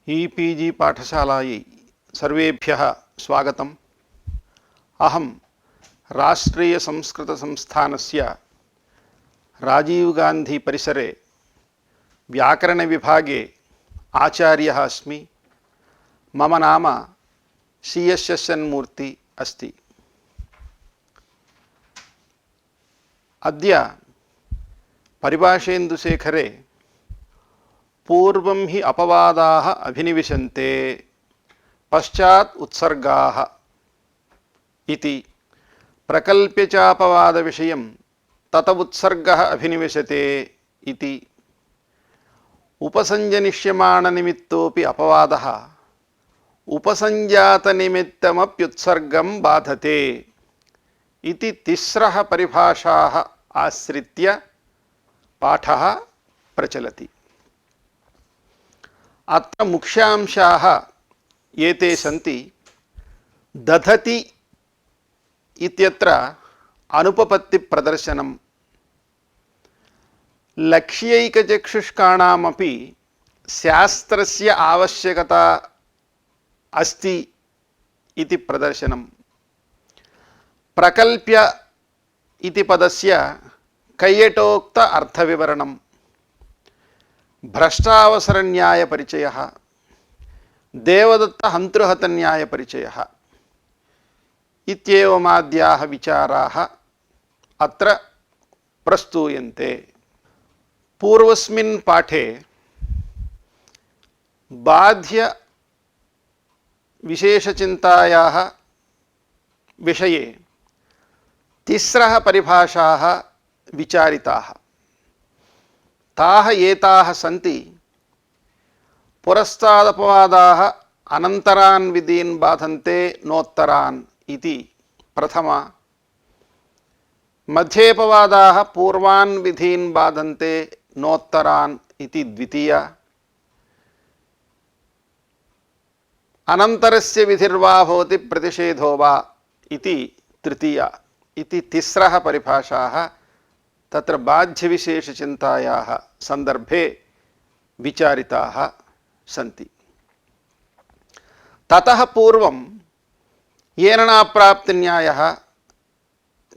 E-PG पाठशालायै सर्वेभ्यः स्वागतम्। अहं राष्ट्रीयसंस्कृतसंस्थानस्य राजीव गांधी परिसरे व्याकरणविभागे आचार्यः अस्मि। मम नाम CSSN मूर्ति अस्ति। अद्य परिभाषेन्दुशेखरे पूर्वं हि अपवादाः अभिनिविशन्ते पश्चात् उत्सर्गाः इति प्रकल्प्य चापवादविषयं तत उत्सर्गः अभिनिवेशते इति उपसंजनिष्यमाणनिमित्तोऽपि अपवादः उपसंजातनिमित्तमप्युत्सर्गं बाधते इति तिस्रः परिभाषाः आश्रित्य पाठः प्रचलति। अत्र मुख्यांशाः एते सन्ति। दधति इत्यत्र अनुपपत्तिप्रदर्शनं, लक्ष्यैकचक्षुष्काणामपि शास्त्रस्य आवश्यकता अस्ति इति प्रदर्शनं, प्रकल्प्य इति पदस्य कैयटोक्त अर्थविवरणं, भ्रष्टावसरन्यायपरिचयः, देवदत्त हन्तृहतन्यायपरिचयः इत्येवमाद्याः विचाराः अत्र प्रस्तूयन्ते। पूर्वस्मिन् पाठे बाध्य विशेषचिन्तायाः विषये तिस्रः परिभाषाः विचारिताः। ताः एताः सन्ति। पुरस्तादपवादाः अनन्तरान् विधीन् बाधन्ते नोत्तरान् इति प्रथमा, मध्येपवादाः पूर्वान् विधीन् बाधन्ते नोत्तरान् इति द्वितीया, अनन्तरस्य विधिर्वा भवति प्रतिषेधो वा इति तृतीया इति तिस्रः परिभाषाः तत्र बाध्यविशेषचिन्तायाः सन्दर्भे विचारिताः सन्ति। ततः पूर्वं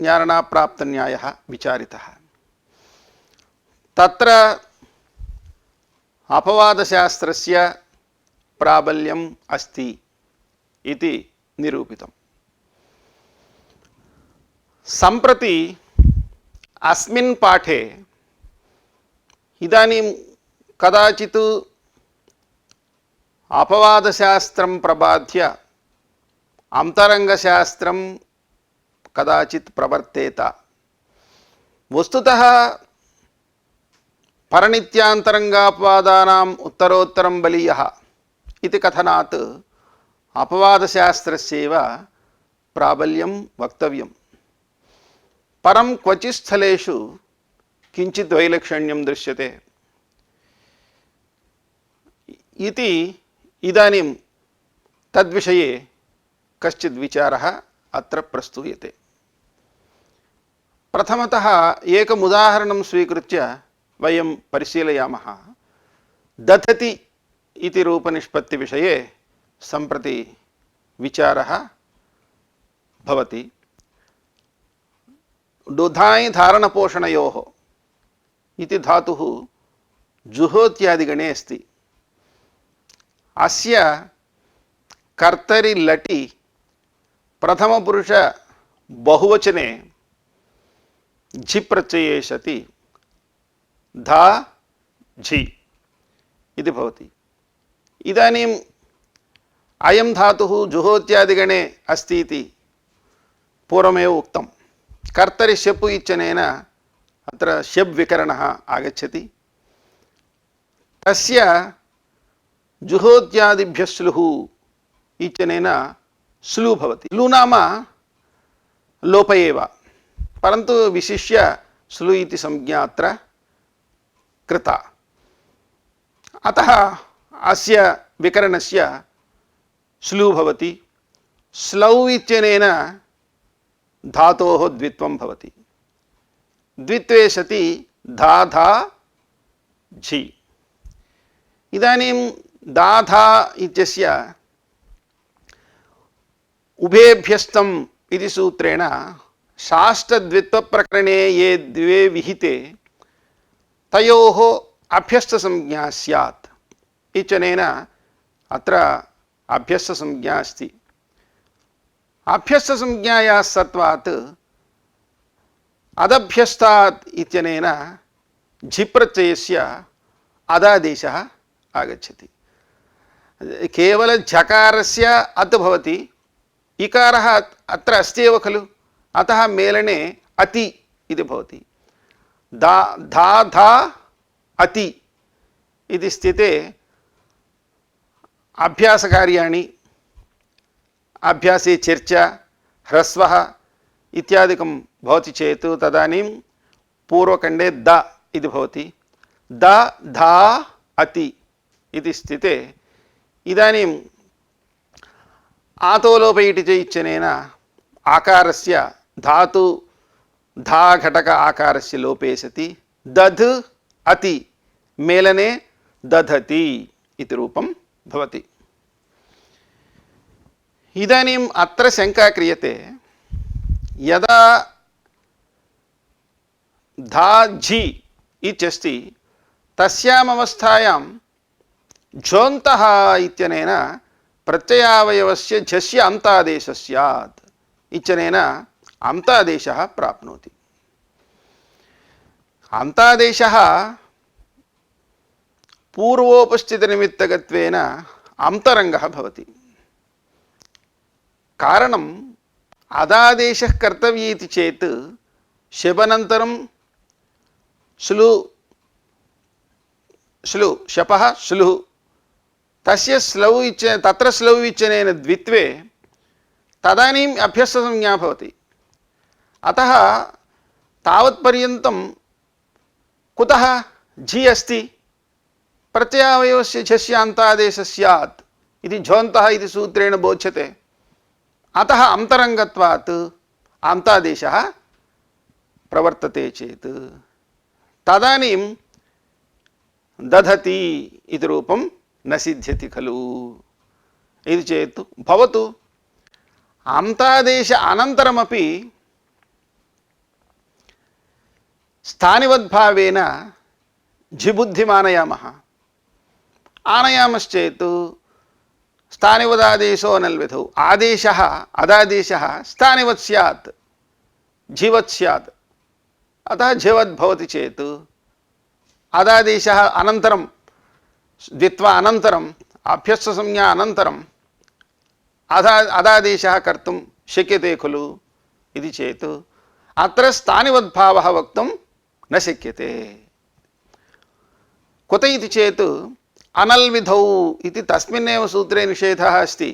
ज्ञाननाप्राप्तन्यायः विचारितः। तत्र अपवादशास्त्रस्य प्राबल्यम् अस्ति इति निरूपितम्। सम्प्रति अस्मिन् पाठे इदानीं कदाचित् अपवादशास्त्रं प्रबाध्य अन्तरङ्गशास्त्रं कदाचित् प्रवर्तेत। वस्तुतः परनित्यान्तरङ्गापवादानाम् उत्तरोत्तरं बलीयः इति कथनात् अपवादशास्त्रस्यैव प्राबल्यं वक्तव्यं। परं क्वचित् स्थलेषु किञ्चित् वैलक्षण्यं दृश्यते इति इदानीं तद्विषये कश्चित् विचारः अत्र प्रस्तूयते। प्रथमतः एकम् उदाहरणं स्वीकृत्य वयं परिशीलयामः। दधति इति रूपनिष्पत्तिविषये सम्प्रति विचारः भवति। डुधायि धारणपोषणयोः इति धातुः जुहोत्यादिगणे अस्ति। अस्य कर्तरि लटि प्रथमपुरुष बहुवचने झि प्रत्यये सति धा झि इति भवति। इदानीम् अयं धातुः जुहोत्यादिगणे अस्ति इति पूर्वमेव उक्तं। कर्तरि शप् इत्यनेन अत्र शप् विकरणः आगच्छति। तस्य जुहोत्यादिभ्यः स्लुः इत्यनेन स्लु भवति। स्लु नाम लोप एव, परन्तु विशिष्य स्लु इति संज्ञा अत्र कृता। अतः अस्य विकरणस्य स्लु भवति। स्लौ इत्यनेन धातोः द्वित्वं भवति। द्वित्वे सति धा धा झि। इदानीं दाधा इत्यस्य उभेभ्यस्तम् इति सूत्रेण शाष्टद्वित्वप्रकरणे ये द्वे विहिते तयोः अभ्यस्तसंज्ञा स्यात् इत्यनेन अत्र अभ्यस्तसंज्ञा अस्ति। अभ्यस्तसंज्ञायाः सत्वात् अदभ्यस्तात् इत्यनेन झिप्रत्ययस्य अदादेशः आगच्छति। केवल झकारस्य अत् भवति, इकारः अत्र अस्ति एव खलु, अतः मेलने अति इति भवति। दा धा धा अति इति स्थिते अभ्यासकार्याणि, अभ्यासे चर्चा, ह्रस्वः इत्यादिकं भवति चेत् तदानीं पूर्वखण्डे द इति भवति। द धा अति इति स्थिते इदानीं आतोलोपयिटिच इत्यनेन आकारस्य धातु धा घटक आकारस्य लोपे सति दध् अति मेलने दधति इति रूपं भवति। इदानीम् अत्र शङ्का क्रियते, यदा धा झि इत्यस्ति तस्याम् अवस्थायां झोन्तः इत्यनेन प्रत्ययावयवस्य झस्य अन्तादेशः स्यात् इत्यनेन अन्तादेशः प्राप्नोति। अन्तादेशः पूर्वोपस्थितनिमित्तकत्वेन अन्तरङ्गः भवति। कारणम् अदादेशः कर्तव्यः इति चेत् शपनन्तरं श्लु श्लु शपः श्लुः तस्य स्लौ तत्र स्लौ इत्यनेन द्वित्वे तदानीम् अभ्यस्तसंज्ञा भवति। अतः तावत्पर्यन्तं कुतः झि अस्ति, प्रत्ययावयवस्य झस्य अन्तादेशः स्यात् इति झोन्तः इति सूत्रेण बोध्यते। अतः अन्तरङ्गत्वात् अन्तादेशः प्रवर्तते चेत् तदानीं दधति इति रूपं न सिद्ध्यति खलु इति चेत् भवतु अन्तादेश अनन्तरमपि स्थानिवद्भावेन झिबुद्धिम् आनयामश्चेत् स्थानिवदादेशो अनल्विधौ आदेशः अदादेशः स्थानिवत् स्यात् झिवत् स्यात्। अतः झिवत् भवति चेत् अदादेशः अनन्तरं द्वित्वा अनन्तरम् अभ्यस्तसंज्ञा अनन्तरम् अदादेशः कर्तुं शक्यते खलु इति चेत् अत्र स्थानिवद्भावः वक्तुं न शक्यते। कुत इति चेत् अनल्विधौ इति तस्मिन्नेव सूत्रे निषेधः अस्ति।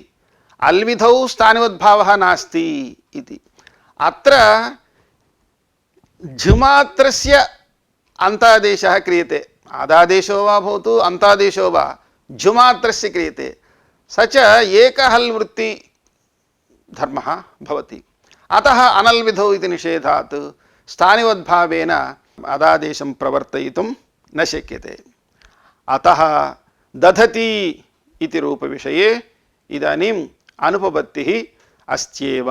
अल्विधौ स्थानिवद्भावः नास्ति इति। अत्र झुमात्रस्य अन्तादेशः क्रियते, अदादेशो वा भवतु अन्तादेशो वा झुमात्रस्य क्रियते, स च एकहल्वृत्ति धर्मः भवति। अतः अनल्विधौ इति निषेधात् स्थानिवद्भावेन अदादेशं प्रवर्तयितुं न शक्यते। अतः दधति इति रूपविषये इदानीम् अनुपपत्तिः अस्त्येव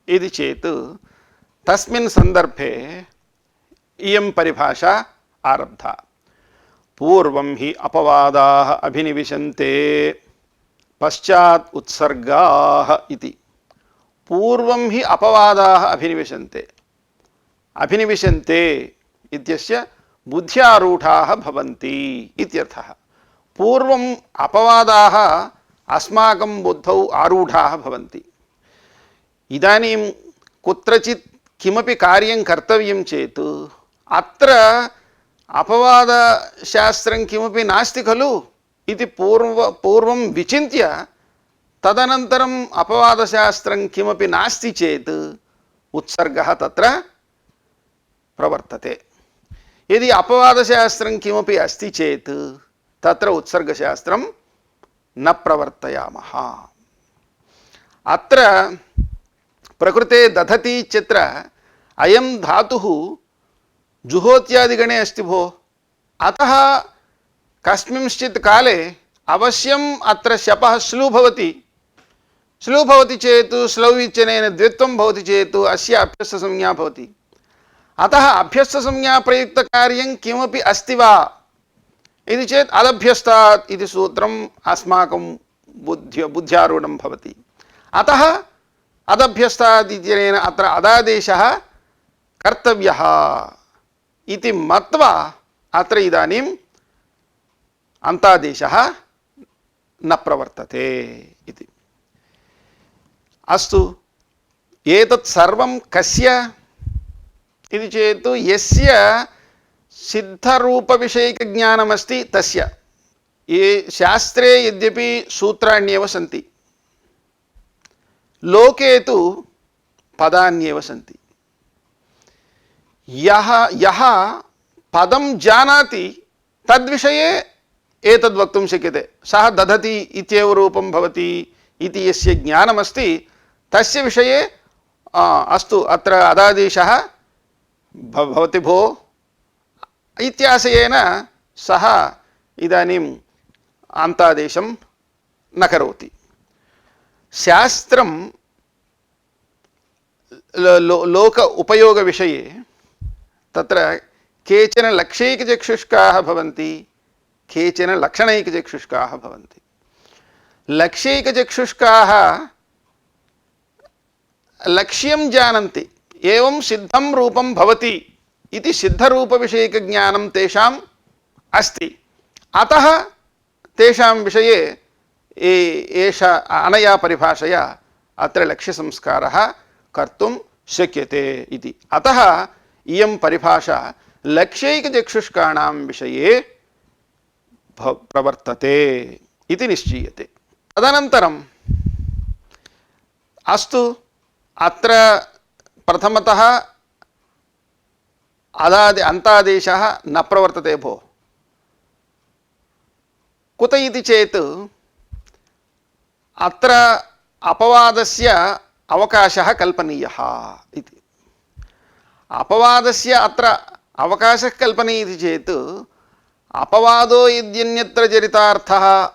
इति चेत् तस्मिन् सन्दर्भे इयं परिभाषा आरब्धा। पूर्वं हि अपवादाः अभिनिविशन्ते पश्चात् उत्सर्गाः इति। पूर्वं हि अपवादाः अभिनिविशन्ते, अभिनिविशन्ते इत्यस्य बुद्ध्यारूढाः भवन्ति इत्यर्थः। पूर्वम् अपवादाः अस्माकं बुद्धौ आरूढाः भवन्ति। इदानीं कुत्रचित् किमपि कार्यं कर्तव्यं चेत् अत्र अपवादशास्त्रं किमपि नास्ति खलु इति पूर्वं विचिन्त्य तदनन्तरम् अपवादशास्त्रं किमपि नास्ति चेत् उत्सर्गः तत्र प्रवर्तते। यदि अपवादशास्त्रं किमपि अस्ति चेत् तत्र उत्सर्गशास्त्रं न प्रवर्तयामः। अत्र प्रकृते दधति इत्यत्र अयं धातुः जुहोत्यादिगणे अस्ति भो। अतः कस्मिंश्चित् काले अवश्यम् अत्र शपः स्लू भवति। स्लू भवति चेत् स्लौ इत्यनेन द्वित्वं भवति चेत् अस्य अभ्यस्तसंज्ञा भवति। अतः अभ्यस्तसंज्ञाप्रयुक्तकार्यं किमपि अस्ति वा इति चेत् अदभ्यस्तात् इति सूत्रम् अस्माकं बुद्ध्यारूढं भवति। अतः अदभ्यस्तात् इत्यनेन अत्र अदादेशः कर्तव्यः इति मत्वा अत्र इदानीम् अन्तादेशः न प्रवर्तते इति। अस्तु, एतत् सर्वं कस्य इति चेत् यस्य सिद्धरूपविषयकज्ञानमस्ति तस्य। ये शास्त्रे यद्यपि सूत्राण्येव सन्ति, लोके तु पदान्येव सन्ति। यः पदं जानाति तद्विषये एतद् वक्तुं शक्यते। सः दधति इत्येव रूपं भवति इति यस्य ज्ञानमस्ति तस्य विषये अस्तु अत्र अदादेशः भवति भो इत्याशयेन सः इदानीम् अन्तादेशं न करोति। शास्त्रं लोक उपयोगविषये तत्र केचन लक्ष्यैकचक्षुष्काः भवन्ति, केचन लक्षणैकचक्षुष्काः भवन्ति। लक्ष्यैकचक्षुष्काः लक्ष्यं जानन्ति, एवं सिद्धं रूपं भवति इति सिद्धरूपविषयकज्ञानं तेषाम् अस्ति। अतः तेषां विषये एषा अनया परिभाषया अत्र लक्ष्यसंस्कारः कर्तुं शक्यते इति। अतः इयं परिभाषा लक्ष्यैकचक्षुष्काणां विषये प्रवर्तते इति निश्चीयते। तदनन्तरम् अस्तु अत्र प्रथमतः अन्तादेशः न प्रवर्तते भो। कुत इति चेत् अत्र अपवादस्य अवकाशः कल्पनीयः इति। अपवादस्य अत्र अवकाशः कल्पनीयः इति चेत् अपवादो यद्यन्यत्र चरितार्थः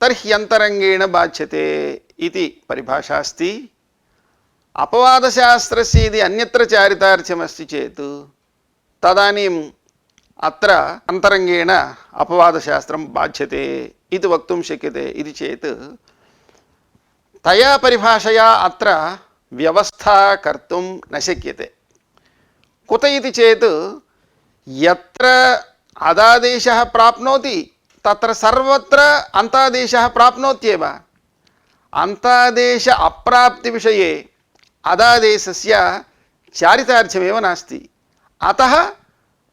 तर्हि अन्तरङ्गेण बाध्यते इति परिभाषा अस्ति। अपवादशास्त्रस्य यदि अन्यत्र चारितार्थ्यमस्ति चेत् तदानीम् अत्र अन्तरङ्गेण अपवादशास्त्रं बाध्यते इति वक्तुं शक्यते। इति चेत् तया परिभाषया अत्र व्यवस्था कर्तुं न शक्यते। कुत इति चेत् यत्र अदादेशः प्राप्नोति तत्र सर्वत्र अन्तादेशः प्राप्नोत्येव। अन्तादेश अप्राप्तिविषये अदादेशस्य चारितार्थ्यमेव नास्ति। अतः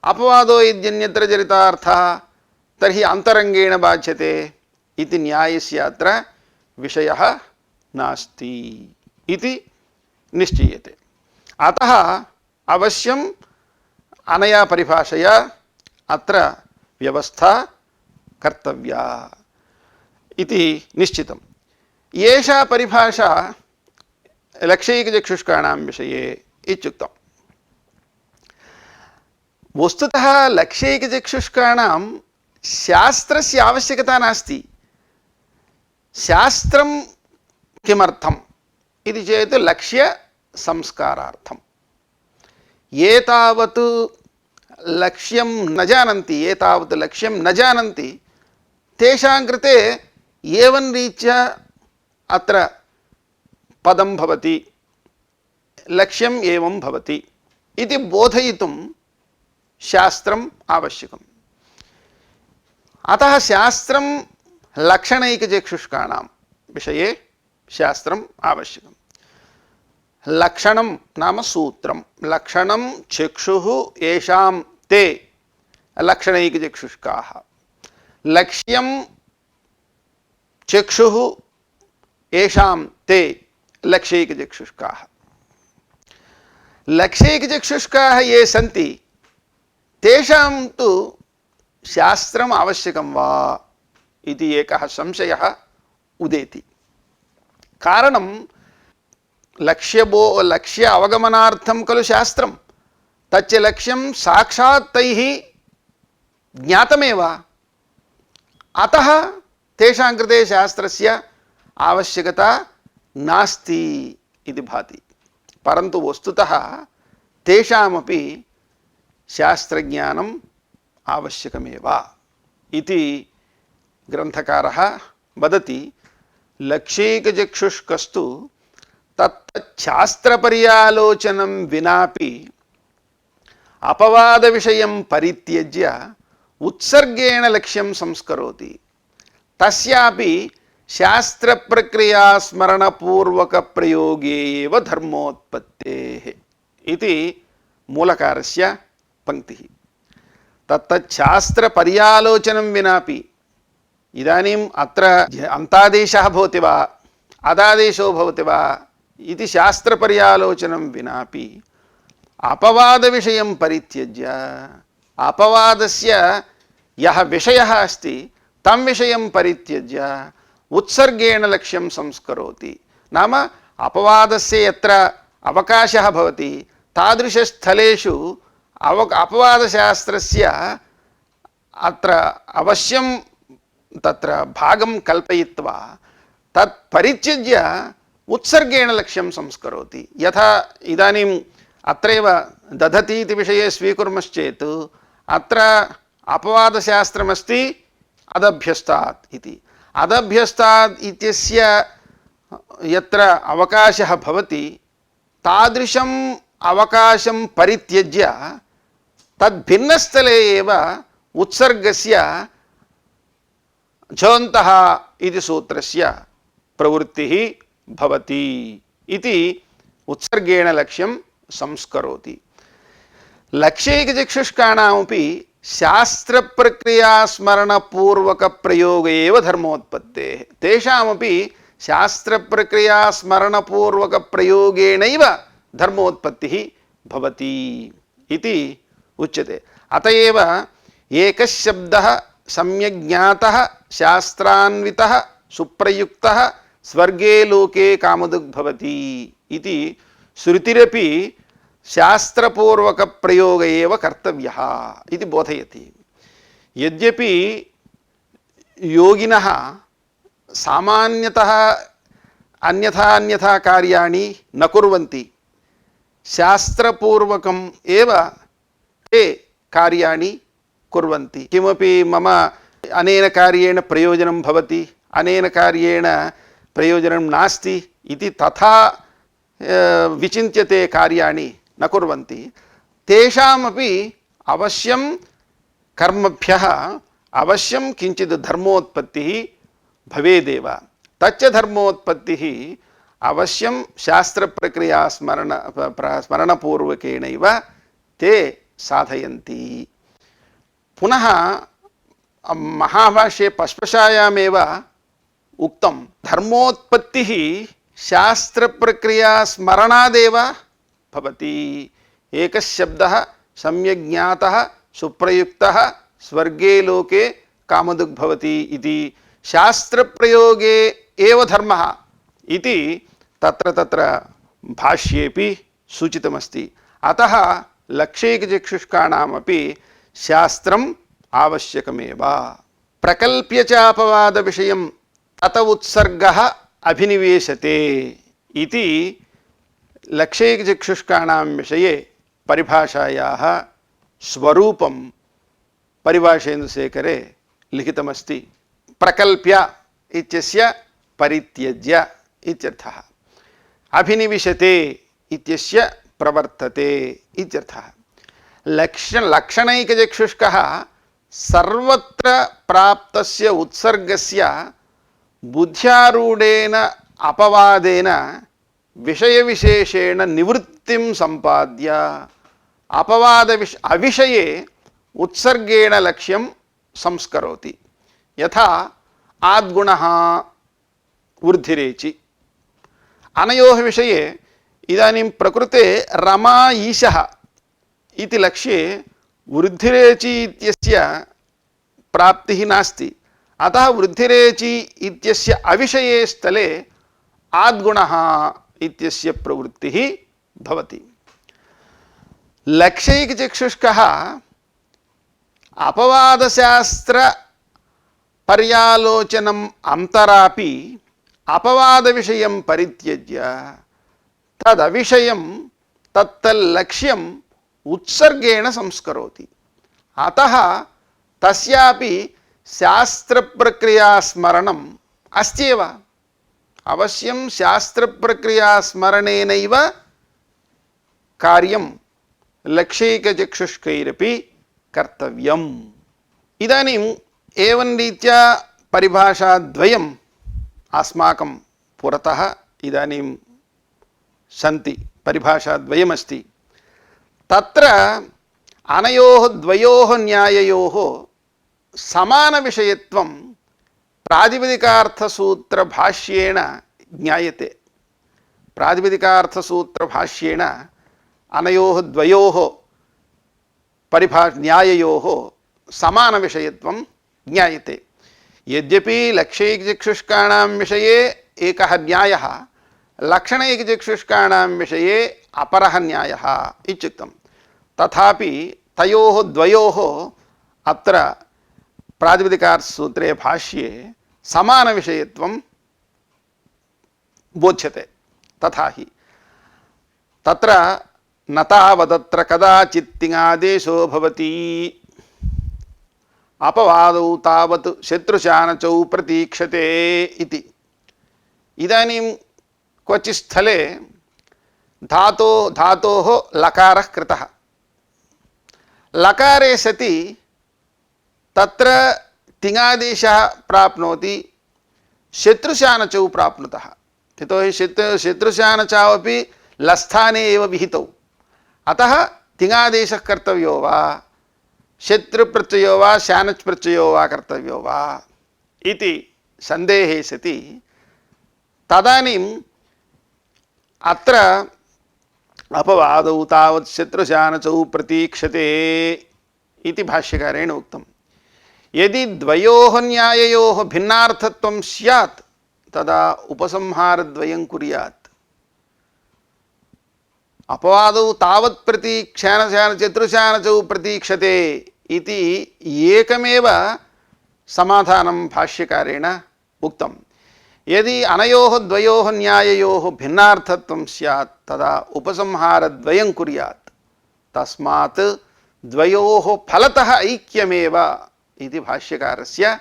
अपवादो यद्यन्यत्र चरितार्थः तर्हि अन्तरङ्गेण बाध्यते इति न्यायस्य अत्र विषयः नास्ति इति निश्चीयते। अतः अवश्यम् अनया परिभाषया अत्र व्यवस्था कर्तव्या इति निश्चितम्। एषा परिभाषा लक्ष्यैकचक्षुष्काणां विषये इत्युक्तम्। वस्तुतः लक्ष्यैकचक्षुष्काणां शास्त्रस्य आवश्यकता नास्ति। शास्त्रं किमर्थम् इति चेत् लक्ष्यसंस्कारार्थम्। ये तावत् लक्ष्यं न जानन्ति, ये तावत् लक्ष्यं न जानन्ति तेषां कृते एवं रीत्या अत्र पदं भवति, लक्ष्यम् एवं भवति इति बोधयितुं शास्त्रम् आवश्यकम्। अतः शास्त्रं लक्षणैकचक्षुष्काणां विषये शास्त्रम् आवश्यकम्। लक्षणं नाम सूत्रं। लक्षणं चक्षुः येषां ते लक्षणैकचक्षुष्काः। लक्ष्यं चक्षुः येषां ते लक्ष्यैकचक्षुष्काः। लक्ष्यैकचक्षुष्काः ये सन्ति तेषां तु शास्त्रम् आवश्यकं वा इति एकः संशयः उदेति। कारणं लक्ष्य अवगमनार्थं खलु शास्त्रं। तच्च लक्ष्यं साक्षात् तैः ज्ञातमेव। अतः तेषां कृते शास्त्रस्य आवश्यकता नास्ति इति भाति। परन्तु वस्तुतः तेषामपि शास्त्रज्ञानम् आवश्यकमेव इति ग्रन्थकारः वदति। लक्ष्यैकचक्षुष्कस्तु तत्तच्छास्त्रपर्यालोचनं विनापि अपवादविषयं परित्यज्य उत्सर्गेण लक्ष्यं संस्करोति तस्यापि शास्त्रप्रक्रियास्मरणपूर्वकप्रयोगे एव धर्मोत्पत्तेः इति मूलकारस्य पंक्तिः। तत्तच्छास्त्रपर्यालोचनं विनापि, इदानीम् अत्र अन्तादेशः भवति वा अदादेशो भवति वा इति शास्त्रपर्यालोचनं विनापि अपवादविषयं परित्यज्य अपवादस्य यः विषयः अस्ति तं विषयं परित्यज्य उत्सर्गेण लक्ष्यं संस्करोति। नाम अपवादस्य यत्र अवकाशः भवति तादृशस्थलेषु अपवादशास्त्रस्य अत्र अवश्यं तत्र भागं कल्पयित्वा तत् परित्यज्य उत्सर्गेण लक्ष्यं संस्करोति। यथा इदानीम् अत्रैव दधति इति विषये स्वीकुर्मश्चेत् अत्र अपवादशास्त्रमस्ति अदभ्यस्तात् इति। अदभ्यस्तात् इत्यस्य यत्र अवकाशः भवति तादृशम् अवकाशं परित्यज्य तद्भिन्नस्थले एव उत्सर्गस्य झोन्तः इति सूत्रस्य प्रवृत्तिः भवति इति उत्सर्गेण लक्ष्यं संस्करोति। लक्ष्यैकचक्षुष्काणामपि शास्त्रप्रक्रियास्मरणपूर्वकप्रयोग एव धर्मोत्पत्तेः तेषामपि शास्त्रप्रक्रियास्मरणपूर्वकप्रयोगेणैव धर्मोत्पत्तिः भवति इति उच्यते। अत एव एकः शब्दः सम्यक् ज्ञातः शास्त्रान्वितः सुप्रयुक्तः स्वर्गे लोके कामधुग् भवति इति श्रुतिरपि शास्त्रपूर्वकप्रयोग एव कर्तव्यः इति बोधयति। यद्यपि योगिनः सामान्यतः अन्यथा कार्याणि न कुर्वन्ति, शास्त्रपूर्वकम् एव ते कार्याणि कुर्वन्ति। किमपि मम अनेन कार्येण प्रयोजनं भवति, अनेन कार्येण प्रयोजनं नास्ति इति तथा विचिन्त्य ते कार्याणि न कुर्वन्ति। तेषामपि अवश्यं कर्मभ्यः अवश्यं किञ्चित् धर्मोत्पत्तिः भवेदेव। तच्च धर्मोत्पत्तिः अवश्यं शास्त्रप्रक्रियास्मरणपूर्वकेणैव ते साधयन्ति। पुनः महाभाष्ये पश्पशायामेव उक्तं धर्मोत्पत्तिः शास्त्रप्रक्रियास्मरणादेव भवति। एकः शब्दः सम्यक् ज्ञातः सुप्रयुक्तः स्वर्गे लोके कामधुग् भवति इति शास्त्रप्रयोगे एव धर्मः इति तत्र भाष्येपि सूचितमस्ति। अतः लक्ष्यैकचक्षुष्काणामपि शास्त्रम् आवश्यकमेव। प्रकल्प्य च अपवादविषयं तत उत्सर्गः अभिनिवेशते इति लक्ष्यैकचक्षुष्काणां विषये परिभाषायाः स्वरूपं परिभाषेन्दुशेखरे लिखितमस्ति। प्रकल्प्य इत्यस्य परित्यज्य इत्यर्थः, अभिनिविशते इत्यस्य प्रवर्तते इत्यर्थः। लक्षणैकचक्षुष्कः सर्वत्र प्राप्तस्य उत्सर्गस्य बुद्ध्यारूढेन अपवादेन विषयविशेषेण निवृत्तिं सम्पाद्य अविषये उत्सर्गेण लक्ष्यं संस्करोति। यथा आद्गुणः वृद्धिरेचि, अनयोः विषये इदानीं प्रकृते रमा ईशः इति लक्ष्ये वृद्धिरेचि इत्यस्य प्राप्तिः नास्ति। अतः वृद्धिरेचि इत्यस्य अविषये स्थले आद्गुणः इत्यस्य प्रवृत्तिः भवति। लक्ष्यैकचक्षुष्कः अपवादशास्त्र पर्यालोचनम् अंतरापि अपवादविषयं परित्यज्य तदविषयं तत्तल्लक्ष्यं उत्सर्गेण संस्करोति। अतः तस्यापि शास्त्रप्रक्रियास्मरणम् अस्त्येव। अवश्यं शास्त्रप्रक्रियास्मरणेनैव कार्यं लक्ष्यैकचक्षुष्कैरपि कर्तव्यम्। इदानीम् एवं रीत्या परिभाषाद्वयम् अस्माकं पुरतः इदानीं सन्ति। परिभाषाद्वयमस्ति। तत्र अनयोः द्वयोः न्याययोः समानविषयत्वं प्रातिपदिकार्थसूत्रभाष्येण ज्ञायते। प्रातिपदिकार्थसूत्रभाष्येण अनयोः द्वयोः न्याययोः समानविषयत्वं ज्ञायते। यद्यपि लक्ष्यैकचक्षुष्काणां विषये एकः न्यायः, लक्षणैकचक्षुष्काणां विषये अपरः न्यायः इत्युक्तं, तथापि तयोः द्वयोः अत्र प्रातिपदिकार्थसूत्रे भाष्ये समानविषयत्वं बोध्यते। तथा हि तत्र न तावदत्र कदाचित् तिङादेशो भवति अपवादौ तावत् शत्रुशानचौ प्रतीक्षते इति। इदानीं क्वचित् स्थले धातोः लकारः कृतः। लकारे सति तत्र तिङादेशः प्राप्नोति, शत्रुशानचौ प्राप्नुतः। यतोहि शत्रुशानचावपि लस्थाने एव विहितौ। अतः तिङादेशः कर्तव्यो वा, शत्रुप्रत्ययो वा, शानच् प्रत्ययो वा कर्तव्यो वा इति सन्देहे सति तदानीम् अत्र अपवादौ तावत् शत्रुशानचौ प्रतीक्षते इति भाष्यकारेण उक्तम्। यदि द्वयोः न्याययोः भिन्नार्थत्वं स्यात् तदा उपसंहारद्वयं कुर्यात्। अपवादौ तावत् शत्रुशानचौ प्रतीक्षते इति एकमेव समाधानं भाष्यकारेण उक्तम्। यदि अनयोः द्वयोः न्याययोः भिन्नार्थत्वं स्यात् तदा उपसंहारद्वयं कुर्यात्। तस्मात् द्वयोः फलतः ऐक्यमेव इति भाष्यकारस्य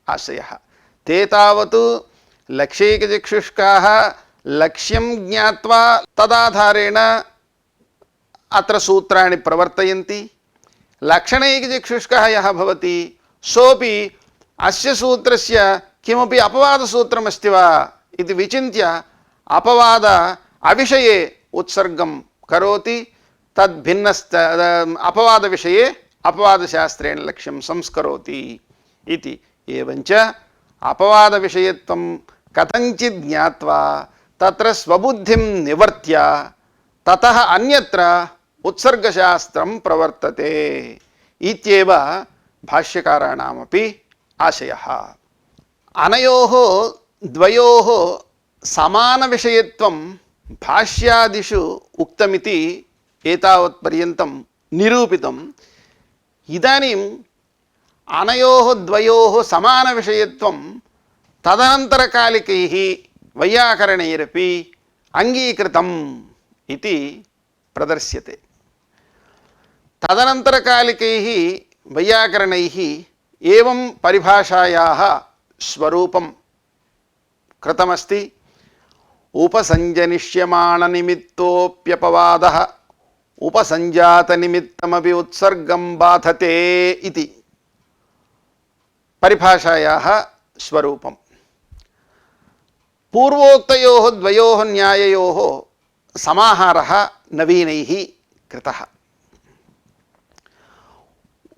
आशयः। ते तावत् लक्ष्यैकचक्षुष्काः लक्ष्यं ज्ञात्वा तदाधारेण अत्र सूत्राणि प्रवर्तयन्ति। लक्षणैकचक्षुष्कः यः भवति सोऽपि अस्य सूत्रस्य किमपि अपवादसूत्रमस्ति वा इति विचिन्त्य अपवाद अविषये उत्सर्गं करोति। तद्भिन्नस्त अपवादविषये अपवादशास्त्रेण लक्ष्यं संस्करोति इति। एवञ्च अपवादविषयत्वं कथञ्चित् ज्ञात्वा तत्र स्वबुद्धिं निवर्त्य ततः अन्यत्र उत्सर्गशास्त्रं प्रवर्तते इत्येव भाष्यकाराणामपि आशयः। अनयोः द्वयोः समानविषयत्वं भाष्यादिषु उक्तमिति एतावत्पर्यन्तं निरूपितम्। इदानीम् अनयोः द्वयोः समानविषयत्वं तदनन्तरकालिकैः वैयाकरणैरपि अङ्गीकृतम् इति प्रदर्श्यते। तदनन्तरकालिकैः वैयाकरणैः एवं परिभाषायाः स्वरूपं कृतमस्ति। उपसञ्जनिष्यमाणनिमित्तोऽप्यपवादः उपसञ्जातनिमित्तमपि उत्सर्गं बाधते इति परिभाषायाः स्वरूपम्। पूर्वोक्तयोः द्वयोः न्याययोः समाहारः नवीनैः कृतः।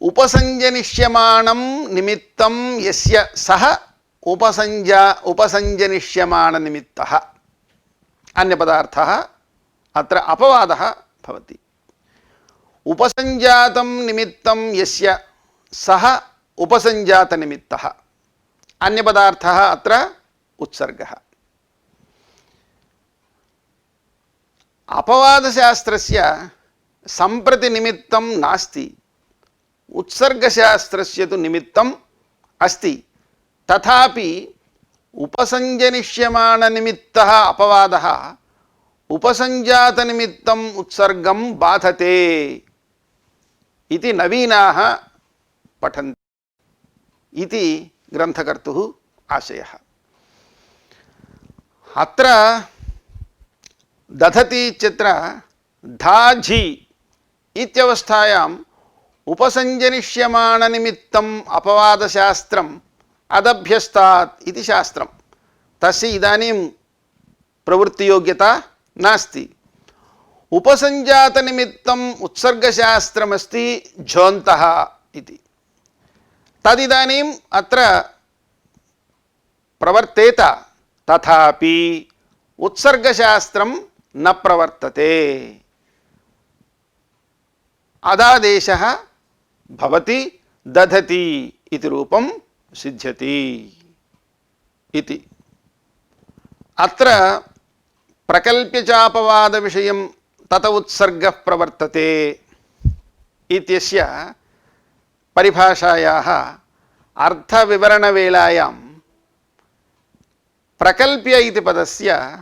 उपसञ्जनिष्यमाणं निमित्तं यस्य सः उपसञ्जनिष्यमाणनिमित्तः अन्यपदार्थः अत्र अपवादः भवति। उपसञ्जातं निमित्तं यस्य सः उपसञ्जातनिमित्तः अन्यपदार्थः अत्र उत्सर्गः। अपवादशास्त्रस्य सम्प्रति निमित्तं नास्ति, उत्सर्गशास्त्रस्य तु निमित्तम् अस्ति। तथापि उपसंजनिष्यमाणनिमित्तः अपवादः उपसंजातनिमित्तम् उत्सर्गं बाधते इति नवीनाः पठन्ति इति ग्रन्थकर्तुः आशयः। अत्र दधति इत्यत्र धाझि इत्यवस्थायाम् उपसंजनिष्यमाणनिमित्तम् अपवादशास्त्रम् अदभ्यस्तात् इति शास्त्रं। तस्य इदानीं प्रवृत्तियोग्यता नास्ति। उपसंजातनिमित्तम् उत्सर्गशास्त्रमस्ति झोन्तः इति। तदिदानीम् अत्र प्रवर्तेत, तथापि उत्सर्गशास्त्रं न प्रवर्तते। अदादेशः भवति दधति इति रूपं सिद्ध्यति इति। अत्र प्रकल्प्यचापवादविषयं तत उत्सर्गः प्रवर्तते इत्यस्य परिभाषायाः अर्थविवरणवेलायां प्रकल्प्य इति पदस्य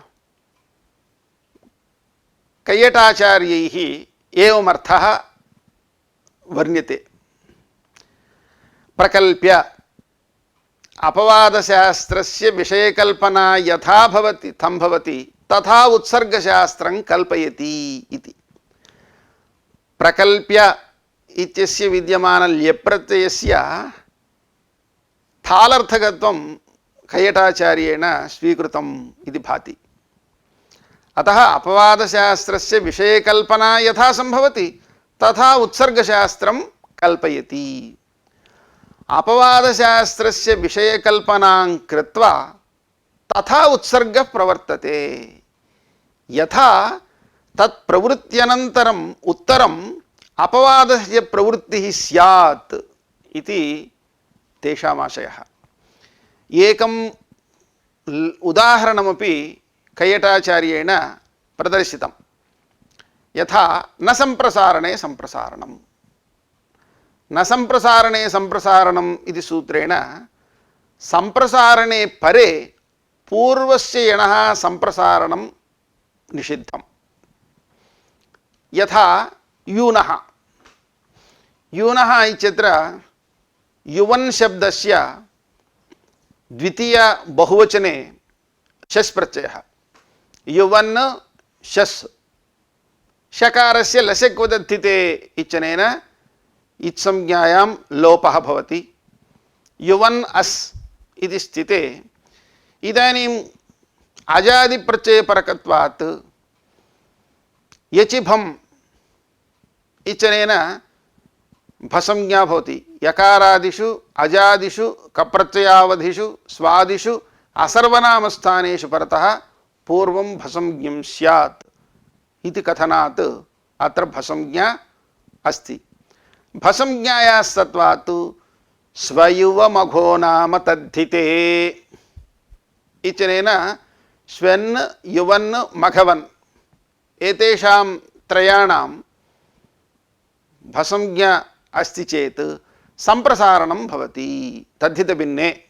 कैयटाचार्यैः एवमर्थः वर्ण्यते। प्रकल्प्य अपवादशास्त्रस्य विषयकल्पना यथा भवति संभवति तथा उत्सर्गशास्त्रं कल्पयति इति। प्रकल्प्य इत्यस्य विद्यमानल्यप्रत्ययस्य थालर्थकत्वं कैयटाचार्येण स्वीकृतम् इति भाति। अतः अपवादशास्त्रस्य विषयकल्पना यथा संभवति तथा उत्सर्गशास्त्रं कल्पयति। अपवादशास्त्रस्य विषयकल्पनां कृत्वा तथा उत्सर्गः प्रवर्तते। यथा तत्प्रवृत्त्यनन्तरम् उत्तरम् अपवादस्य प्रवृत्तिः स्यात् इति तेषामाशयः। एकम् उदाहरणमपि कैयटाचार्येण प्रदर्शितं। यथा न संप्रसारणे संप्रसारणम्। न संप्रसारणे संप्रसारणम् इति सूत्रेण संप्रसारणे परे पूर्वस्य यणः संप्रसारणं निषिद्धम्। यथा यूनः। यूनः इत्यत्र युवन् शब्दस्य द्वितीय बहुवचने शस् प्रत्ययः। युवन् शस्। शकारस्य लसक्वदत्थिते इत्यनेन इत्संज्ञायां लोपः भवति। युवन् अस् इति स्थिते इदानीम् अजादिप्रत्ययपरकत्वात् यचिभम् इत्यनेन भसंज्ञा भवति। यकारादिषु अजादिषु कप्रत्ययावधिषु स्वादिषु असर्वनामस्थानेषु परतः पूर्वं भसंज्ञं स्यात् इति कथनात् अत्र भसंज्ञा अस्ति। भसंज्ञायाः सत्वात् स्वयुवमघो नाम तद्धिते इत्यनेन स्वेन् युवन् मघवन् एतेषां त्रयाणां भसंज्ञा अस्ति चेत् संप्रसारणं भवति तद्धितभिन्ने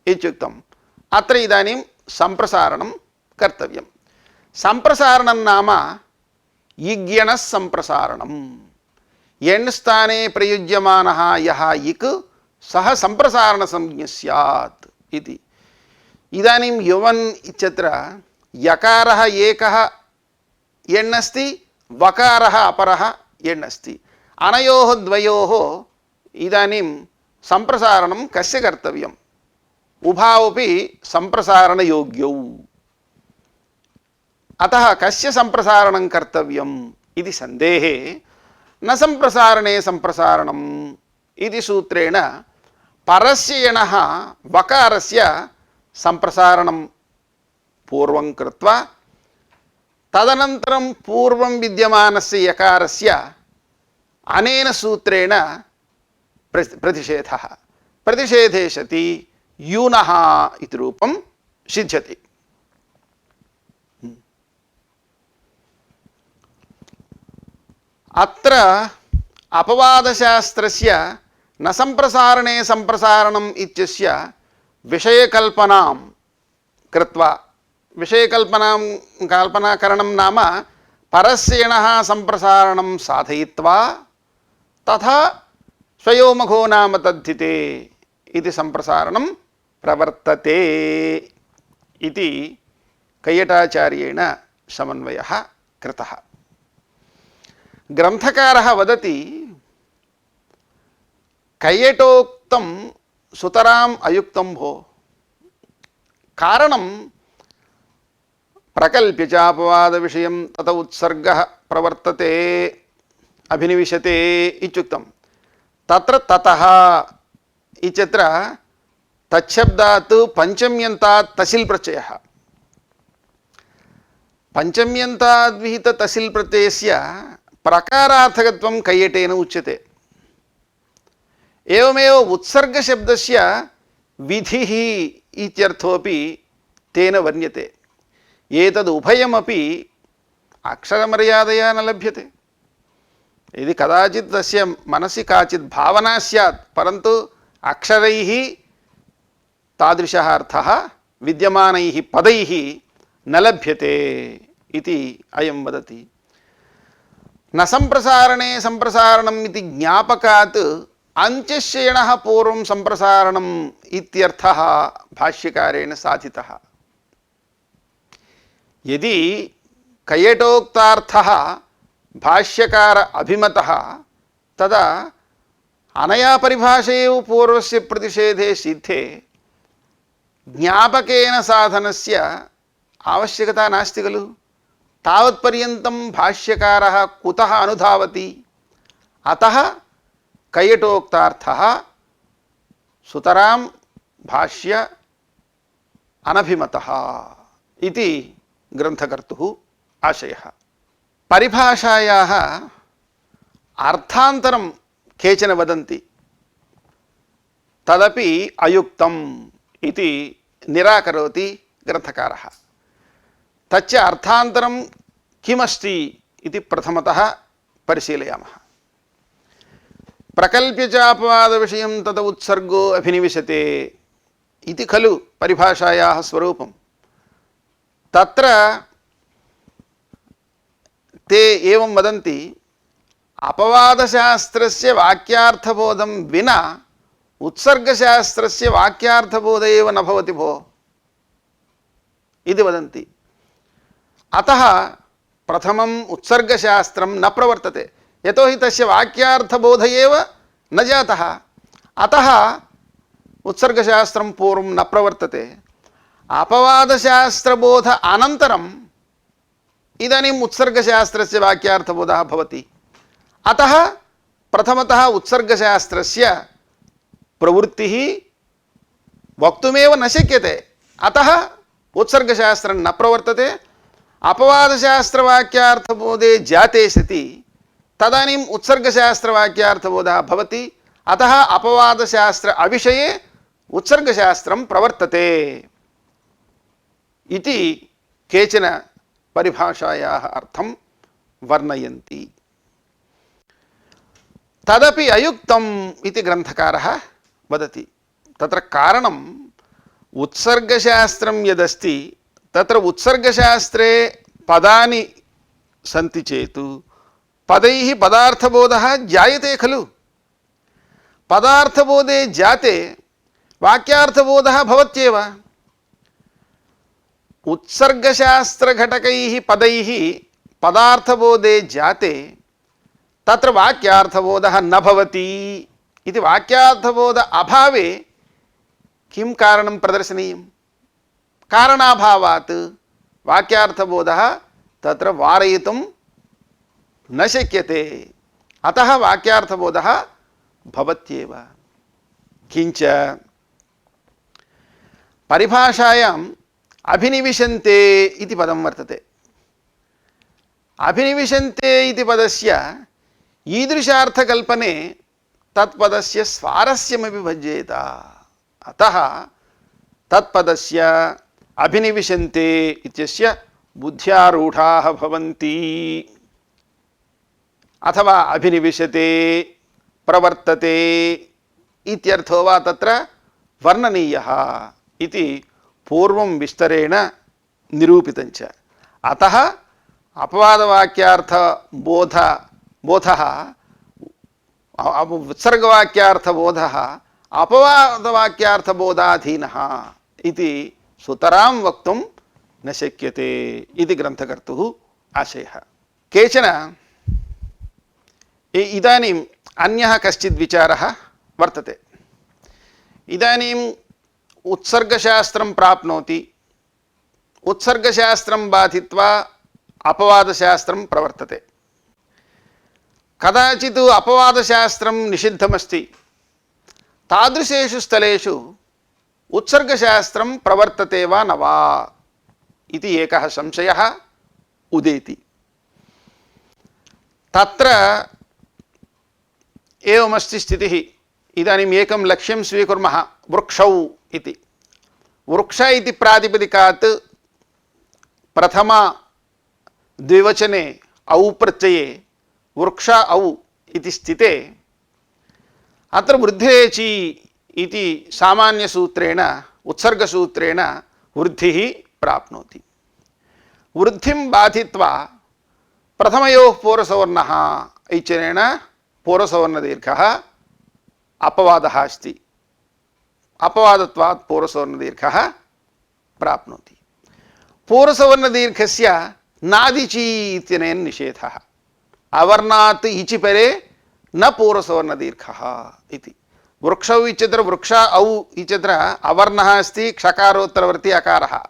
इत्युक्तम्। अत्र इदानीं संप्रसारणं कर्तव्यं। संप्रसारणं नाम इग्यणः संप्रसारणम्। एण् स्थाने प्रयुज्यमानः यः इक् सः संप्रसारणसंज्ञः स्यात् इति। इदानीं युवन् इत्यत्र यकारः एकः एण् अस्ति, वकारः अपरः एण् अस्ति। अनयोः द्वयोः इदानीं संप्रसारणं कस्य कर्तव्यम्? उभावपि संप्रसारणयोग्यौ। अतः कस्य संप्रसारणं कर्तव्यम् इति सन्देहे न संप्रसारणे संप्रसारणम् इति सूत्रेण परस्य यणः वकारस्य संप्रसारणं पूर्वं कृत्वा तदनन्तरं पूर्वं विद्यमानस्य यकारस्य अनेन सूत्रेण प्रतिषेधः। प्रतिषेधे सति यूनः इति रूपं सिद्ध्यति। अत्र अपवादशास्त्रस्य न संप्रसारणे संप्रसारणम् इत्यस्य विषयकल्पनां कृत्वा, कल्पनाकरणं नाम परस्येणः सम्प्रसारणं साधयित्वा तथा स्वयोमघो नाम तद्धिते इति सम्प्रसारणं प्रवर्तते इति कैयटाचार्येण समन्वयः कृतः। ग्रन्थकारः वदति कैयटोक्तं सुतराम् अयुक्तं भो, कारणं प्रकल्प्य च अपवादविषयं तत उत्सर्गः प्रवर्तते अभिनिविशते इत्युक्तं। तत्र ततः इत्यत्र तच्छब्दात् पञ्चम्यन्तात् तसिल् प्रत्ययः, पञ्चम्यन्ताद्विहित तसिल् प्रत्ययस्य प्रकारार्थकत्वं कैयटेन उच्यते। एवमेव उत्सर्गशब्दस्य विधिः इत्यर्थोऽपि तेन वर्ण्यते। एतद् उभयमपि अक्षरमर्यादया न लभ्यते। यदि कदाचित् तस्य मनसि काचित् भावना स्यात्, परन्तु अक्षरैः तादृशः अर्थः विद्यमानैः पदैः न लभ्यते इति अयं वदति। न सम्प्रसारणे सम्प्रसारणम् इति ज्ञापकात् अन्त्यस्येणः पूर्वं सम्प्रसारणम् इत्यर्थः भाष्यकारेण साधितः। यदि कैयटोक्तार्थः भाष्यकार अभिमतः तदा अनया परिभाषेव पूर्वस्य प्रतिषेधे सिद्धे ज्ञापकेन साधनस्य आवश्यकता नास्ति खलु। तावत्पर्यन्तं भाष्यकारः कुतः अनुधावति? अतः कैयटोक्तार्थः सुतरां भाष्य अनभिमतः इति ग्रन्थकर्तुः आशयः। परिभाषायाः अर्थान्तरं केचन वदन्ति, तदपि अयुक्तम् इति निराकरोति ग्रन्थकारः। तच्च अर्थान्तरं किमस्ति इति प्रथमतः परिशीलयामः। प्रकल्प्य च अपवादविषयं तत उत्सर्गो अभिनिविशते इति खलु परिभाषायाः स्वरूपं। तत्र ते एवं वदन्ति, अपवादशास्त्रस्य वाक्यार्थबोधं विना उत्सर्गशास्त्रस्य वाक्यार्थबोध एव न भवति भो इति वदन्ति। अतः प्रथमम् उत्सर्गशास्त्रं न प्रवर्तते, यतोहि तस्य वाक्यार्थबोध एव न जातः। अतः उत्सर्गशास्त्रं पूर्वं न प्रवर्तते। अपवादशास्त्रबोध अनन्तरम् इदानीम् उत्सर्गशास्त्रस्य वाक्यार्थबोधः भवति। अतः प्रथमतः उत्सर्गशास्त्रस्य प्रवृत्तिः वक्तुमेव न शक्यते। अतः उत्सर्गशास्त्रं न प्रवर्तते। अपवादशास्त्रवाक्यार्थबोधे जाते सति तदानीम् उत्सर्गशास्त्रवाक्यार्थबोधः भवति। अतः अपवादशास्त्र अविषये उत्सर्गशास्त्रं प्रवर्तते इति केचन परिभाषायाः अर्थं वर्णयन्ति। तदपि अयुक्तम् इति ग्रन्थकारः वदति। तत्र कारणम् उत्सर्गशास्त्रं यदस्ति तत्र उत्सर्गशास्त्रे पदानि सन्ति चेत् पदैः पदार्थबोधः जायते खलु। पदार्थबोधे जाते वाक्यार्थबोधः भवत्येव। उत्सर्गशास्त्रघटकैः पदैः पदार्थबोधे जाते तत्र वाक्यार्थबोधः न भवति इति वाक्यार्थबोध अभावे किं कारणं प्रदर्शनीयं? कारणाभावात् वाक्यार्थबोधः तत्र वारयितुं न शक्यते। अतः वाक्यार्थबोधः भवत्येव। किञ्च परिभाषायाम् अभिनिविशन्ते इति पदं वर्तते। अभिनिविशन्ते इति पदस्य ईदृशार्थकल्पने तत्पदस्य स्वारस्यमपि भज्येत। अतः तत्पदस्य अभिनिविशन्ते इत्यस्य बुद्ध्यारूढाः भवन्ति अथवा अभिनिविशते प्रवर्तते इत्यर्थो वा तत्र वर्णनीयः इति पूर्वं विस्तरेण निरूपितञ्च। अतः बोधः उत्सर्गवाक्यार्थबोधः अपवादवाक्यार्थबोधाधीनः इति सुतरां वक्तुं न शक्यते इति ग्रन्थकर्तुः आशयः। केचन इदानीम् अन्यः कश्चित् विचारः वर्तते। इदानीम् उत्सर्गशास्त्रं प्राप्नोति, उत्सर्गशास्त्रं बाधित्वा अपवादशास्त्रं प्रवर्तते। कदाचित् अपवादशास्त्रं निषिद्धमस्ति, तादृशेषु स्थलेषु उत्सर्गशास्त्रं प्रवर्तते वा न वा इति एकः संशयः उदेति। तत्र एवमस्ति स्थितिः। इदानीम् एकं लक्ष्यं स्वीकुर्मः, वृक्षौ इति। वृक्ष इति प्रातिपदिकात् प्रथमा द्विवचने औ प्रत्यये वृक्ष औ इति स्थिते अत्र वृद्धिरेचि इति सामान्यसूत्रेण उत्सर्गसूत्रेण वृद्धिः प्राप्नोति। वृद्धिं बाधित्वा प्रथमयोः पूर्वसवर्णः इत्यनेन पूर्वसवर्णदीर्घः अपवादः अस्ति। अपवादत्वात् पूर्वसवर्णदीर्घः प्राप्नोति। पूर्वसवर्णदीर्घस्य नादिचि इत्यनेन निषेधः। अवर्णात् इचि परे न पूर्वसवर्णदीर्घः इति। वृक्षौ इत्यत्र वृक्ष औ इत्यत्र अवर्णः अस्ति, क्षकारोत्तरवर्ती अकारः।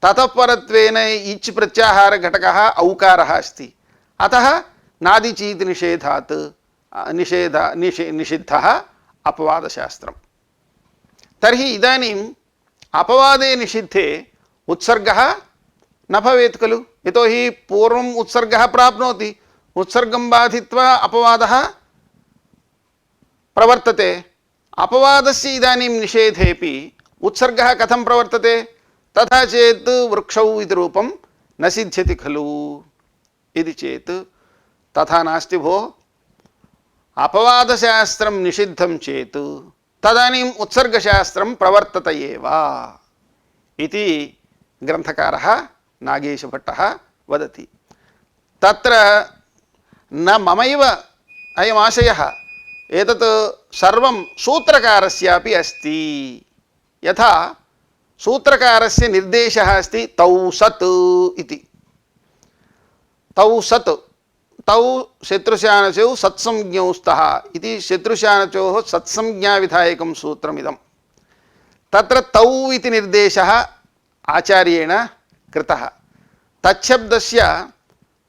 ततः परत्वेन इच् प्रत्याहार घटकः औकारः अस्ति। अतः नादिचि इति निषेधात् निषिद्धः अपवादशास्त्रम्। तर्हि इदानीम् अपवादे निषिद्धे उत्सर्गः न भवेत् खलु, यतोहि पूर्वम् उत्सर्गः प्राप्नोति, उत्सर्गं बाधित्वा अपवादः प्रवर्तते। अपवादस्य इदानीं निषेधेपि उत्सर्गः कथं प्रवर्तते? तथा चेत् वृक्षौ इति रूपं न सिद्ध्यति खलु इति चेत् तथा नास्ति भोः। अपवादशास्त्रं निषिद्धं चेत् तदानीम् उत्सर्गशास्त्रं प्रवर्तत एव इति ग्रन्थकारः नागेशभट्टः वदति। तत्र न ममैव अयमाशयः, एतत् सर्वं सूत्रकारस्यापि अस्ति। यथा सूत्रकारस्य निर्देशः अस्ति तौ सत् इति। तौ सत्, तौ शत्रुशानचौ सत्संज्ञौ स्तः इति शत्रुशानचोः सत्संज्ञाविधायकं सूत्रमिदं। तत्र तौ इति निर्देशः आचार्येण कृतः। तच्छब्दस्य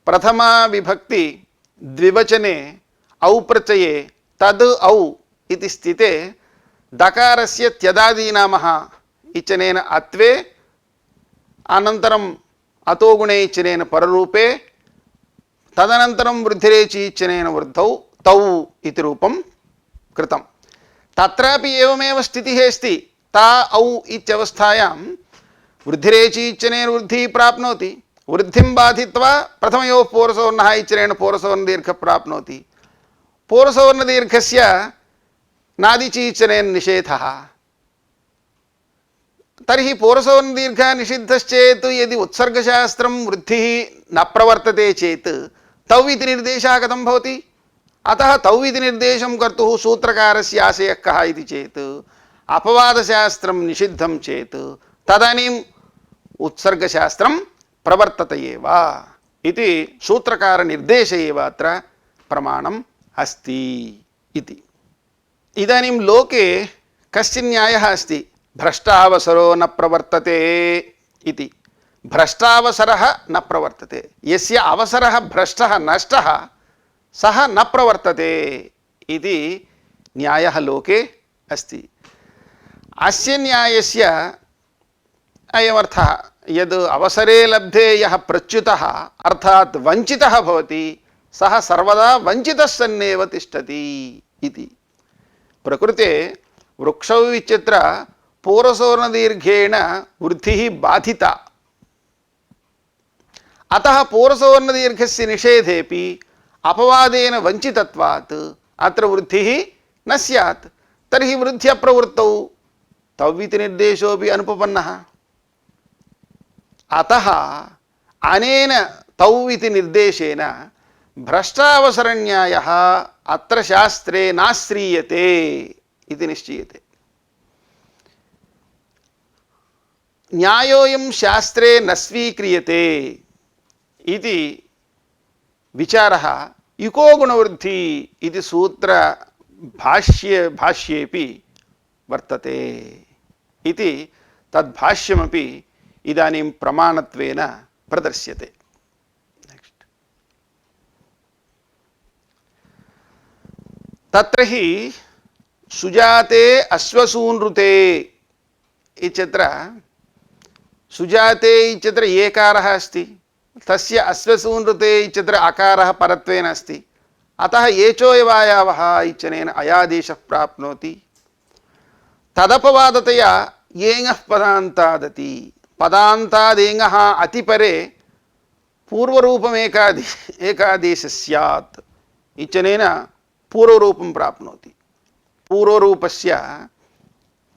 प्रथमा विभक्ति द्विवचने औ प्रत्यये तद् औ इति स्थिते दकारस्य त्यदादीनामः इत्यनेन अत्वे अनन्तरम् अतोगुणे इत्यनेन पररूपे तदनन्तरं वृद्धिरेचि इत्यनेन वृद्धौ तौ इति रूपं कृतं। तत्रापि एवमेव स्थितिः अस्ति। ता औ इत्यवस्थायां वृद्धिरेचि इत्यनेन वृद्धिः प्राप्नोति, वृद्धिं बाधित्वा प्रथमयोः पूर्वसवर्णः इत्यनेन पूर्वसवर्णदीर्घः प्राप्नोति। पूर्वसवर्णदीर्घस्य नादिचि इत्यनेन निषेधः। तर्हि पूर्वसवर्णदीर्घः निषिद्धश्चेत् यदि उत्सर्गशास्त्रं वृद्धिः न प्रवर्तते चेत् तौ इति निर्देशः कथं भवति? अतः तौ इति निर्देशं कर्तुः सूत्रकारस्य आशयः कः इति चेत् अपवादशास्त्रं निषिद्धं चेत् तदानीम् उत्सर्गशास्त्रं प्रवर्तत एव इति सूत्रकारनिर्देश एव अत्र प्रमाणम् अस्ति इति। इदानीं लोके कश्चित् न्यायः अस्ति, भ्रष्टावसरो न प्रवर्तते इति। भ्रष्टावसरः न प्रवर्तते, यस्य अवसरः भ्रष्टः नष्टः सः न प्रवर्तते इति न्यायः लोके अस्ति। अस्य न्यायस्य अयमर्थः, यद् अवसरे लब्धे यः प्रच्युतः अर्थात् वञ्चितः भवति सः सर्वदा वञ्चितः सन्नेव तिष्ठति इति। प्रकृते वृक्षौ इत्यत्र पूर्वसवर्णदीर्घेण वृद्धिः बाधिता, अतः पूर्वसवर्णदीर्घस्य निषेधेपि अपवादेन वञ्चितत्वात् अत्र वृद्धिः न स्यात्। तर्हि वृद्ध्यप्रवृत्तौ तव् इति निर्देशोऽपि अनुपपन्नः। अतः अनेन तौ इति निर्देशेन भ्रष्टावसरन्यायः अत्र शास्त्रे नाश्रीयते इति निश्चीयते। न्यायोऽयं शास्त्रे न स्वीक्रियते इति विचारः इको गुणवृद्धि इति सूत्र भाष्येपि वर्तते इति तद्भाष्यमपि इदानीं प्रमाणत्वेन प्रदर्श्यते। नेक्स्ट तत्र हि सुजाते अश्वसूनृते इत्यत्र सुजाते इत्यत्र एकारः अस्ति, तस्य अश्वसूनृते इत्यत्र अकारः परत्वेन अस्ति। अतः एचोयवायावः इत्यनेन अयादेशः प्राप्नोति। तदपवादतया येङः पदान्तादति, पदान्तादेङः अतिपरे पूर्वरूपमेकादेशः स्यात् इत्यनेन पूर्वरूपं प्राप्नोति। पूर्वरूपस्य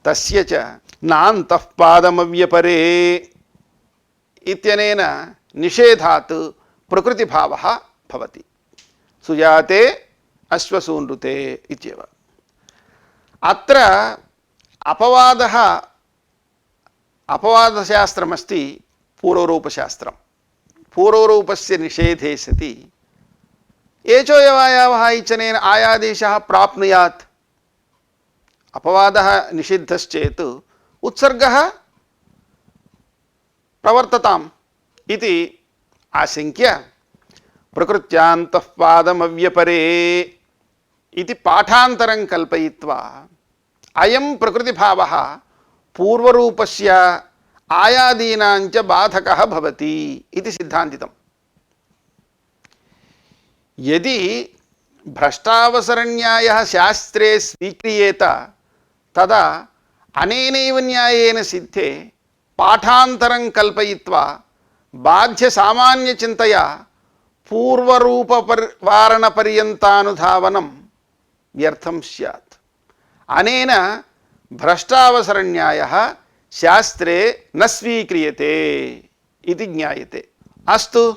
तस्य च नान्तः पादमव्यपरे इत्यनेन निषेधात् प्रकृतिभावः भवति। सुजाते अश्वसूनृते इत्येव। अत्र अपवादशास्त्रमस्ति पूर्वरूपशास्त्रं। पूर्वरूपस्य निषेधे सति एचोयवायावः इत्यनेन आयादेशः प्राप्नुयात्। अपवादः निषिद्धश्चेत् उत्सर्गः प्रवर्तताम् इति आशंक्य प्रकृत्यान्तः पादमव्यपरे इति पाठान्तरं कल्पयित्वा अयं प्रकृतिभावः पूर्वरूपस्य आयादीनाञ्च बाधकः भवति इति सिद्धान्तितम्। यदि भ्रष्टावसरन्यायः शास्त्रे स्वीक्रियेत तदा अनेनैव न्यायेन सिद्धे पाठान्तरं कल्पयित्वा बाध्यसामान्यचिन्तया पूर्वरूपवारणपर्यन्तानुधावनं व्यर्थं स्यात्। अनेन भ्रष्टावसरन्यायः शास्त्रे न स्वीक्रियते इति ज्ञायते। अस्तु,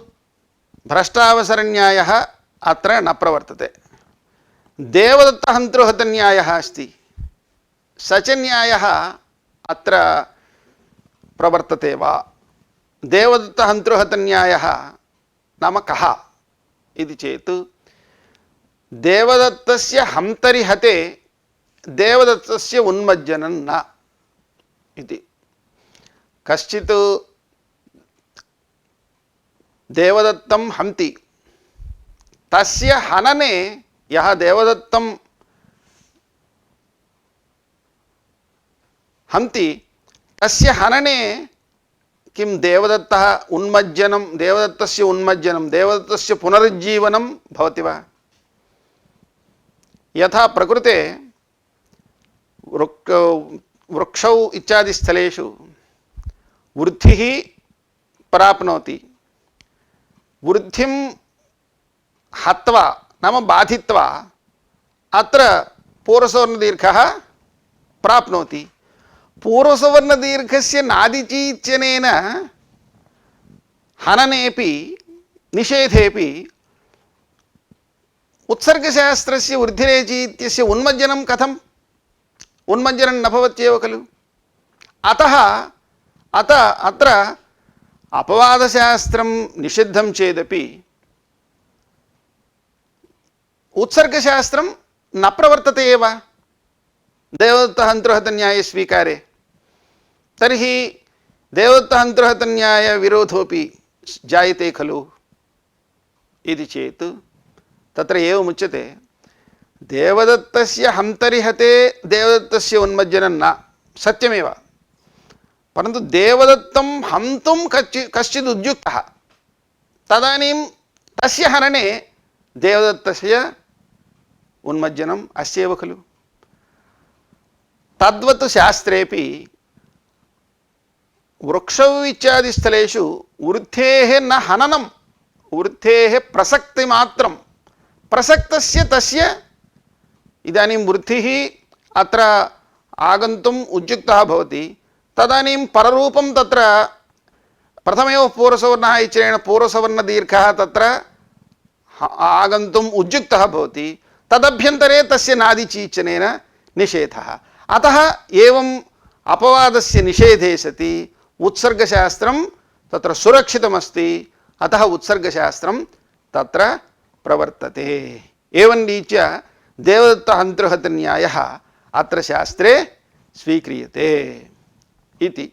भ्रष्टावसरन्यायः अत्र न प्रवर्तते। देवदत्तहन्तृहतन्यायः अस्ति, स च न्यायः अत्र प्रवर्तते वा? देवदत्तहन्तृहतन्यायः नाम कः इति चेत् देवदत्तस्य हन्तरि हते देवदत्तस्य उन्मज्जनं न इति। कश्चित् देवदत्तं हन्ति, तस्य हनने यः देवदत्तं हन्ति तस्य हनने किं देवदत्तः उन्मज्जनं, देवदत्तस्य उन्मज्जनं, देवदत्तस्य पुनरुज्जीवनं भवति वा? यथा प्रकृते वृक्षौ इत्यादि स्थलेषु वृद्धिः प्राप्नोति, वृद्धिं हत्वा नाम बाधित्वा अत्र पूर्वसवर्णदीर्घः प्राप्नोति। पूर्वसवर्णदीर्घस्य नादिचि इत्यनेन हननेपि निषेधेपि उत्सर्गशास्त्रस्य वृद्धिरेचि इत्यस्य उन्मज्जनं कथम्? उन्मज्जनं न भवत्येव खलु। अतः अत्र अपवादशास्त्रं निषिद्धं चेदपि उत्सर्गशास्त्रं न प्रवर्तते एव देवदत्तहन्तृहतन्याये स्वीकारे। तर्हि देवदत्तहन्तृहतन्यायविरोधोऽपि जायते खलु इति चेत् तत्र एवमुच्यते, देवदत्तस्य हन्तरिहते देवदत्तस्य उन्मज्जनं न, सत्यमेव, परन्तु देवदत्तं हन्तुं कश्चित् उद्युक्तः, तदानीं तस्य हनने देवदत्तस्य उन्मज्जनम् अस्येव खलु। तद्वत् शास्त्रेपि वृक्षौ इत्यादि स्थलेषु वृद्धेः न हननं, वृद्धेः प्रसक्तिमात्रं, प्रसक्तस्य तस्य इदानीं वृद्धिः अत्र आगन्तुम् उद्युक्तः भवति तदानीं पररूपं तत्र प्रथमेव पूर्वसवर्णः इचनेन पूर्वसवर्णदीर्घः तत्र आगन्तुम् उद्युक्तः भवति तदभ्यन्तरे तस्य नादिचीचनेन निषेधः। अतः एवम् अपवादस्य निषेधे सति उत्सर्गशास्त्रं तत्र सुरक्षितमस्ति। अतः उत्सर्गशास्त्रं तत्र प्रवर्तते। एवं रीत्या देवदत्त हन्तृहत न्यायः अत्र शास्त्रे स्वीक्रियते इति।